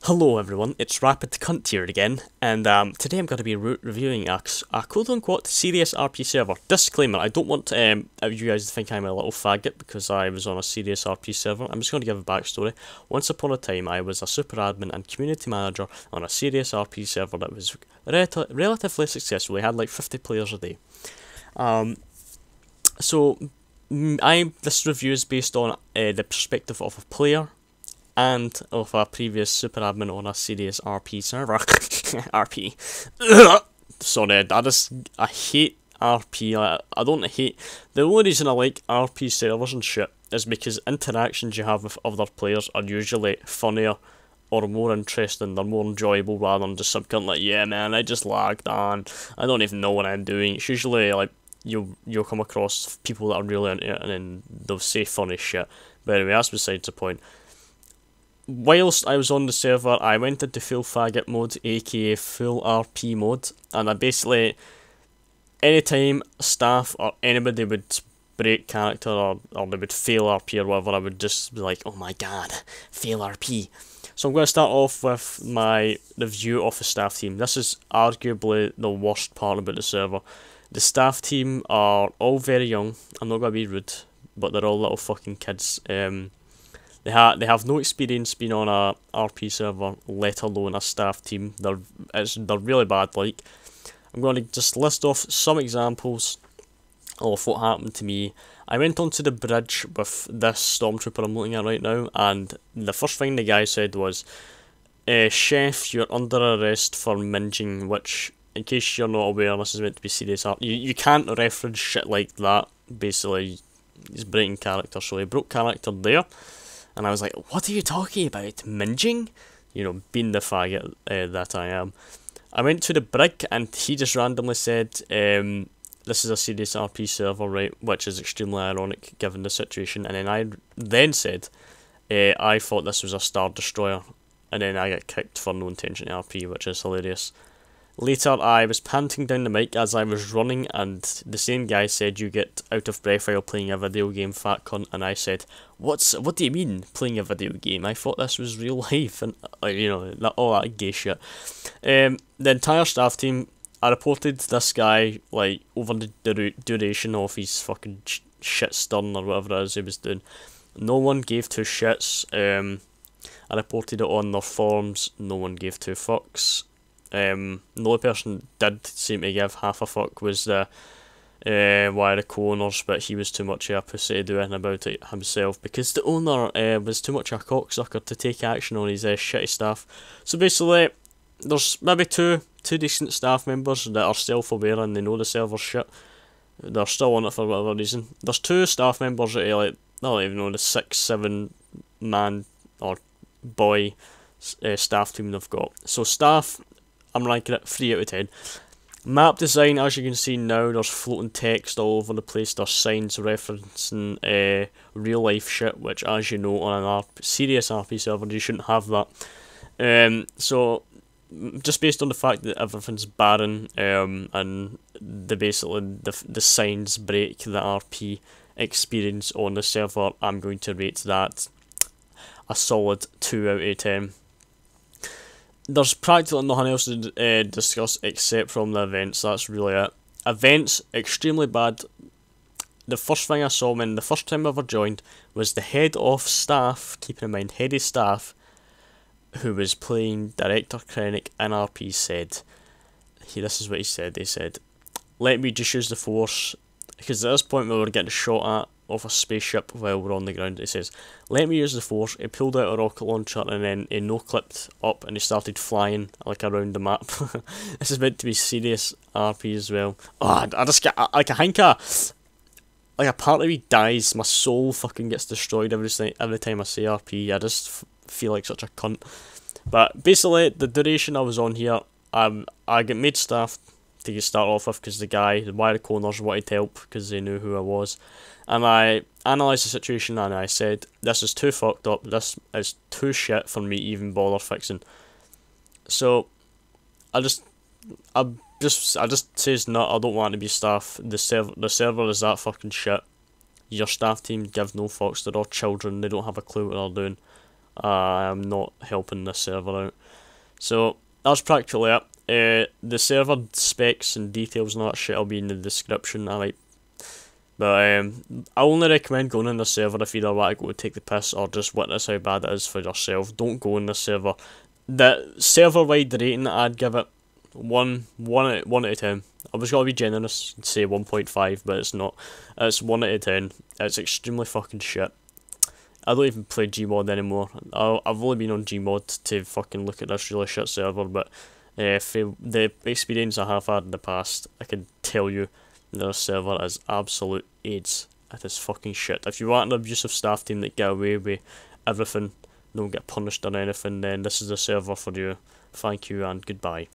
Hello everyone, it's Rapid Cunt here again, and today I'm going to be reviewing a quote-unquote serious RP server. Disclaimer, I don't want you guys to think I'm a little faggot because I was on a serious RP server. I'm just going to give a backstory. Once upon a time, I was a super admin and community manager on a serious RP server that was relatively successful. We had like 50 players a day. This review is based on the perspective of a player and of a previous super admin on a serious RP server. RP. Sorry, I hate RP. I don't hate. The only reason I like RP servers and shit is because interactions you have with other players are usually funnier or more interesting. They're more enjoyable rather than just some kind of like, yeah man, I just lagged on. I don't even know what I'm doing. It's usually like you'll come across people that are really into it and then they'll say funny shit. But anyway, that's besides the point. Whilst I was on the server, I went into full faggot mode, aka full RP mode, and I basically, anytime staff or anybody would break character or they would fail RP or whatever, I would just be like, oh my god, fail RP. So I'm going to start off with my review of the staff team. This is arguably the worst part about the server. The staff team are all very young. I'm not going to be rude, but they're all little fucking kids. They have no experience being on a RP server, let alone a staff team. They're really bad. Like, I'm going to just list off some examples of what happened to me. I went onto the bridge with this stormtrooper I'm looking at right now, and the first thing the guy said was, "Chef, you're under arrest for minging," which, in case you're not aware, this is meant to be serious art. You can't reference shit like that. Basically, he's breaking character, so he broke character there. And I was like, what are you talking about? Minging? You know, being the faggot that I am. I went to the brig and he just randomly said, this is a serious RP server, right? Which is extremely ironic given the situation. And then I said, I thought this was a Star Destroyer. And then I got kicked for no intention RP, which is hilarious. Later, I was panting down the mic as I was running, and the same guy said, "You get out of breath while playing a video game, fat cunt." And I said, What do you mean, playing a video game? I thought this was real life," and you know, all that gay shit. The entire staff team, I reported this guy like over the duration of his fucking shit stun or whatever it is he was doing. No one gave two shits. I reported it on their forums. No one gave two fucks. The only person did seem to give half a fuck was the one of the co-owners, but he was too much of a pussy to do anything about it himself because the owner was too much of a cocksucker to take action on his shitty staff. So basically, there's maybe two decent staff members that are self-aware and they know the server's shit. They're still on it for whatever reason. There's two staff members that are like, I don't even know, the 6-7 man or boy staff team they've got. So staff, I'm ranking it 3 out of 10. Map design, as you can see now, there's floating text all over the place. There's signs referencing real life shit, which, as you know, on an serious RP server, you shouldn't have that. So, just based on the fact that everything's barren, and the signs break the RP experience on the server, I'm going to rate that a solid 2 out of 10. There's practically nothing else to discuss except from the events. That's really it. Events, extremely bad. The first thing I saw when the first time I ever joined was the head of staff, keeping in mind head of staff, who was playing Director Krennic in RP said, this is what he said, he said, "Let me just use the force," because at this point we were getting shot at off a spaceship while we're on the ground. He says, "Let me use the force." He pulled out a rocket launcher and then he no-clipped up and he started flying like around the map. This is meant to be serious RP as well. Oh, I just get, like, I think like a part of me dies, my soul fucking gets destroyed every time I say RP. I just feel like such a cunt. But basically, the duration I was on here, I get made staff to get started off with because the wire corners wanted help because they knew who I was. And I analysed the situation and I said, this is too fucked up, this is too shit for me to even bother fixing. So, I just says, no, I don't want to be staff. The server is that fucking shit. Your staff team give no fucks, they're all children, they don't have a clue what they're doing. I am not helping this server out. So that's practically it. The server specs and details and all that shit will be in the description, alright. But I only recommend going in the server if you either want to go take the piss or just witness how bad it is for yourself. Don't go in the server. The server-wide rating, I'd give it 1 out of 10. I was going to be generous and say 1.5, but it's not. It's 1 out of 10. It's extremely fucking shit. I don't even play Gmod anymore. I've only been on Gmod to fucking look at this really shit server, but for the experience I have had in the past, I can tell you the server is absolute AIDS. It is fucking shit. If you want an abusive staff team that get away with everything, don't get punished or anything, then this is the server for you. Thank you and goodbye.